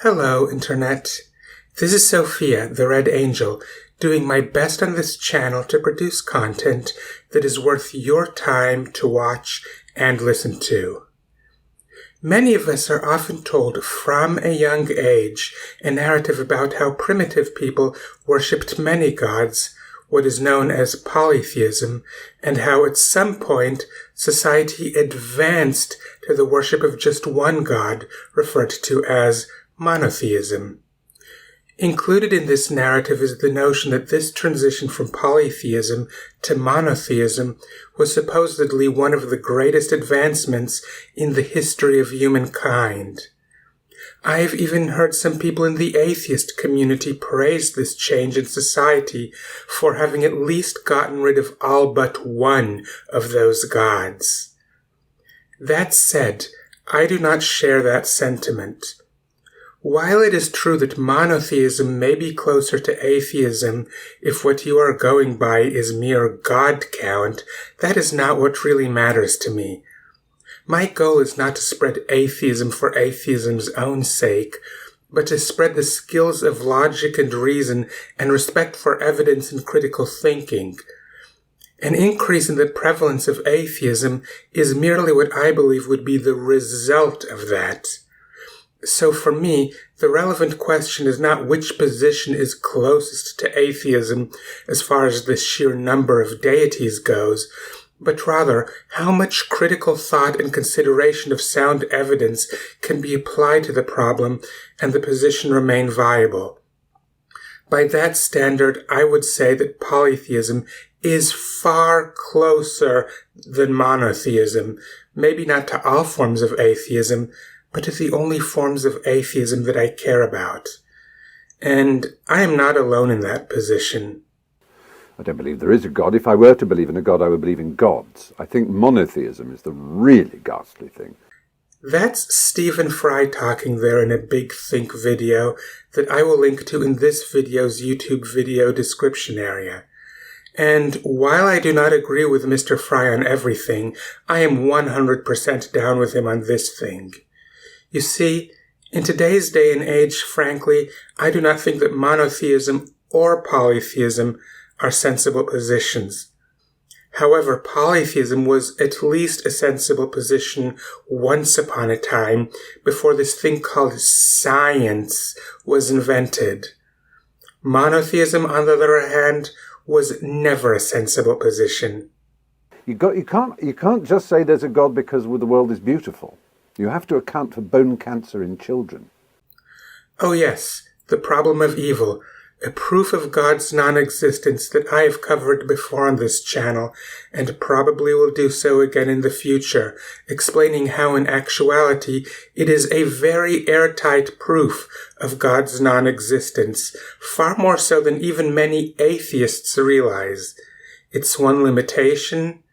Hello, Internet. This is Sophia, the Red Angel, doing my best on this channel to produce content that is worth your time to watch and listen to. Many of us are often told from a young age a narrative about how primitive people worshipped many gods, what is known as Polytheism, and how at some point society advanced to the worship of just one god, referred to as Monotheism. Included in this narrative is the notion that this transition from polytheism to monotheism was supposedly one of the greatest advancements in the history of humankind. I have even heard some people in the atheist community praise this change in society for having at least gotten rid of all but one of those gods. That said, I do not share that sentiment. While it is true that monotheism may be closer to atheism if what you are going by is mere god count, that is not what really matters to me. My goal is not to spread atheism for atheism's own sake, but to spread the skills of logic and reason and respect for evidence and critical thinking. An increase in the prevalence of atheism is merely what I believe would be the result of that. So for me, the relevant question is not which position is closest to atheism as far as the sheer number of deities goes, but rather how much critical thought and consideration of sound evidence can be applied to the problem and the position remain viable. By that standard, I would say that polytheism is far closer than monotheism, maybe not to all forms of atheism, but to the only forms of atheism that I care about. And I am not alone in that position. I don't believe there is a God. If I were to believe in a God, I would believe in gods. I think monotheism is the really ghastly thing. That's Stephen Fry talking there in a Big Think video that I will link to in this video's YouTube video description area. And while I do not agree with Mr. Fry on everything, I am 100% down with him on this thing. You see, in today's day and age, frankly, I do not think that monotheism or polytheism are sensible positions. However, polytheism was at least a sensible position once upon a time before this thing called science was invented. Monotheism, on the other hand, was never a sensible position. You can't just say there's a God because the world is beautiful. You have to account for bone cancer in children. Oh yes, the problem of evil, a proof of God's non-existence that I have covered before on this channel, and probably will do so again in the future, explaining how in actuality it is a very airtight proof of God's non-existence, far more so than even many atheists realize. Its one limitation,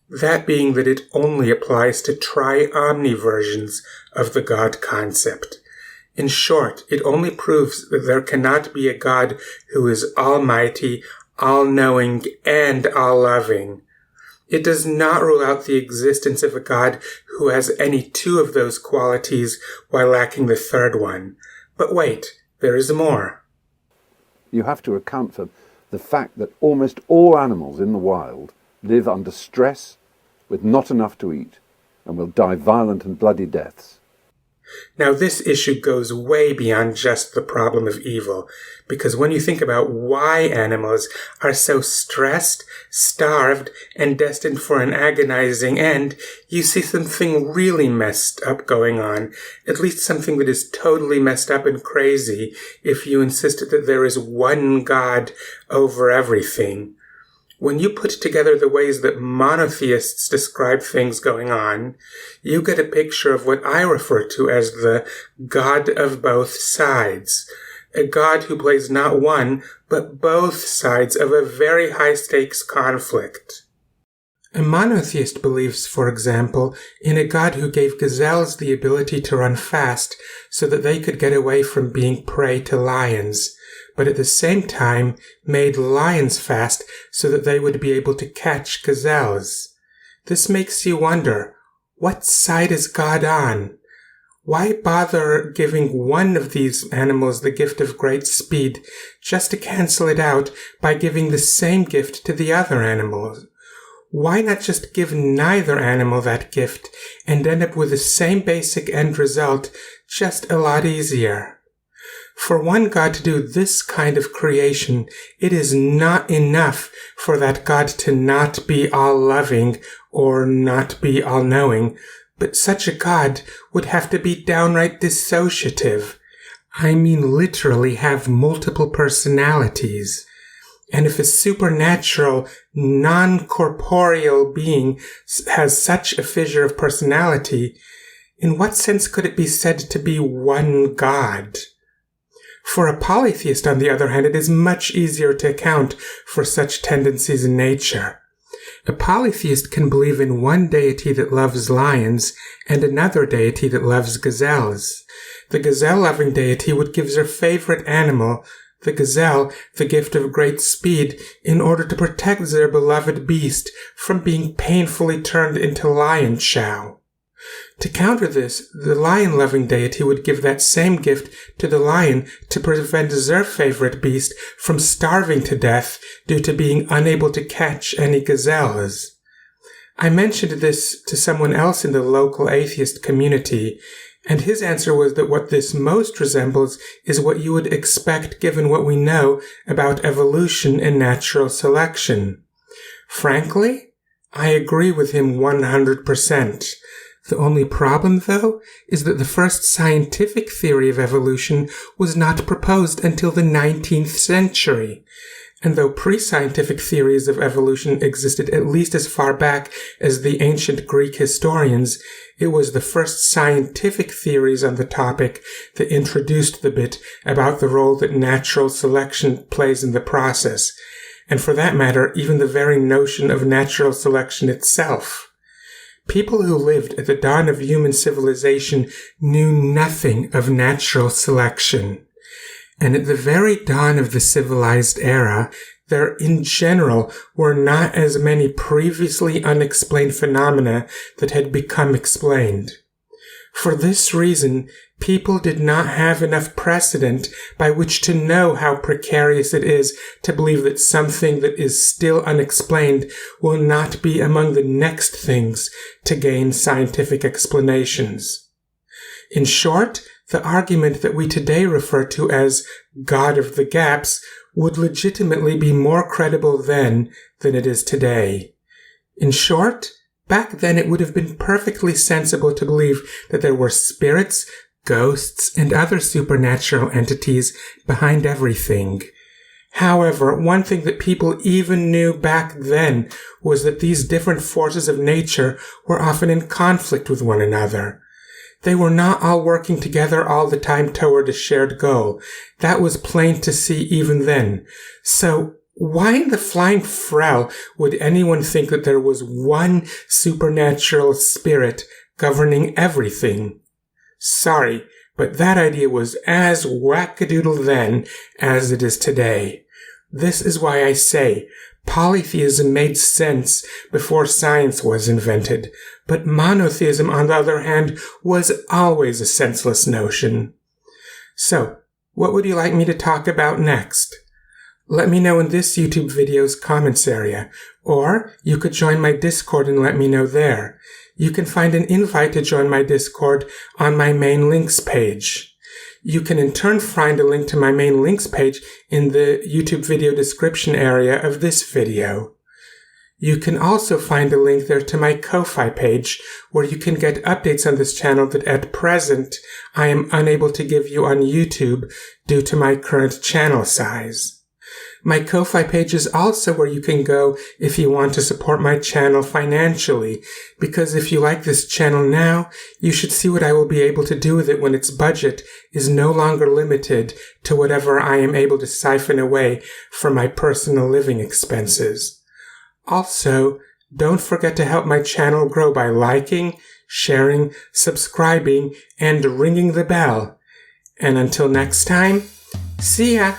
that being that it only applies to tri-omni versions of the God concept. In short, it only proves that there cannot be a God who is almighty, all-knowing, and all-loving. It does not rule out the existence of a God who has any two of those qualities while lacking the third one. But wait, there is more. You have to account for the fact that almost all animals in the wild live under stress with not enough to eat and will die violent and bloody deaths. Now this issue goes way beyond just the problem of evil, because when you think about why animals are so stressed, starved, and destined for an agonizing end, you see something really messed up going on, at least something that is totally messed up and crazy if you insist that there is one God over everything. When you put together the ways that monotheists describe things going on, you get a picture of what I refer to as the God of both sides. A God who plays not one, but both sides of a very high-stakes conflict. A monotheist believes, for example, in a God who gave gazelles the ability to run fast so that they could get away from being prey to lions, but at the same time made lions fast so that they would be able to catch gazelles. This makes you wonder, what side is God on? Why bother giving one of these animals the gift of great speed just to cancel it out by giving the same gift to the other animals? Why not just give neither animal that gift and end up with the same basic end result, just a lot easier? For one God to do this kind of creation, it is not enough for that God to not be all-loving or not be all-knowing, but such a God would have to be downright dissociative. I mean literally have multiple personalities. And if a supernatural, non-corporeal being has such a fissure of personality, in what sense could it be said to be one God? For a polytheist, on the other hand, it is much easier to account for such tendencies in nature. A polytheist can believe in one deity that loves lions and another deity that loves gazelles. The gazelle-loving deity would give their favorite animal, the gazelle, the gift of great speed in order to protect their beloved beast from being painfully turned into lion chow. To counter this, the lion-loving deity would give that same gift to the lion to prevent their favorite beast from starving to death due to being unable to catch any gazelles. I mentioned this to someone else in the local atheist community, and his answer was that what this most resembles is what you would expect given what we know about evolution and natural selection. Frankly, I agree with him 100%. The only problem, though, is that the first scientific theory of evolution was not proposed until the 19th century. And though pre-scientific theories of evolution existed at least as far back as the ancient Greek historians, it was the first scientific theories on the topic that introduced the bit about the role that natural selection plays in the process, and for that matter, even the very notion of natural selection itself. People who lived at the dawn of human civilization knew nothing of natural selection. And at the very dawn of the civilized era, there in general were not as many previously unexplained phenomena that had become explained. For this reason, people did not have enough precedent by which to know how precarious it is to believe that something that is still unexplained will not be among the next things to gain scientific explanations. In short, the argument that we today refer to as God of the Gaps would legitimately be more credible then than it is today. In short, back then it would have been perfectly sensible to believe that there were spirits, ghosts, and other supernatural entities behind everything. However, one thing that people even knew back then was that these different forces of nature were often in conflict with one another. They were not all working together all the time toward a shared goal. That was plain to see even then. So, why in the flying frell would anyone think that there was one supernatural spirit governing everything? Sorry, but that idea was as wackadoodle then as it is today. This is why I say polytheism made sense before science was invented, but monotheism, on the other hand, was always a senseless notion. So, what would you like me to talk about next? Let me know in this YouTube video's comments area, or you could join my Discord and let me know there. You can find an invite to join my Discord on my main links page. You can in turn find a link to my main links page in the YouTube video description area of this video. You can also find a link there to my Ko-Fi page, where you can get updates on this channel that at present I am unable to give you on YouTube due to my current channel size. My Ko-Fi page is also where you can go if you want to support my channel financially, because if you like this channel now, you should see what I will be able to do with it when its budget is no longer limited to whatever I am able to siphon away from my personal living expenses. Also, don't forget to help my channel grow by liking, sharing, subscribing, and ringing the bell. And until next time, see ya!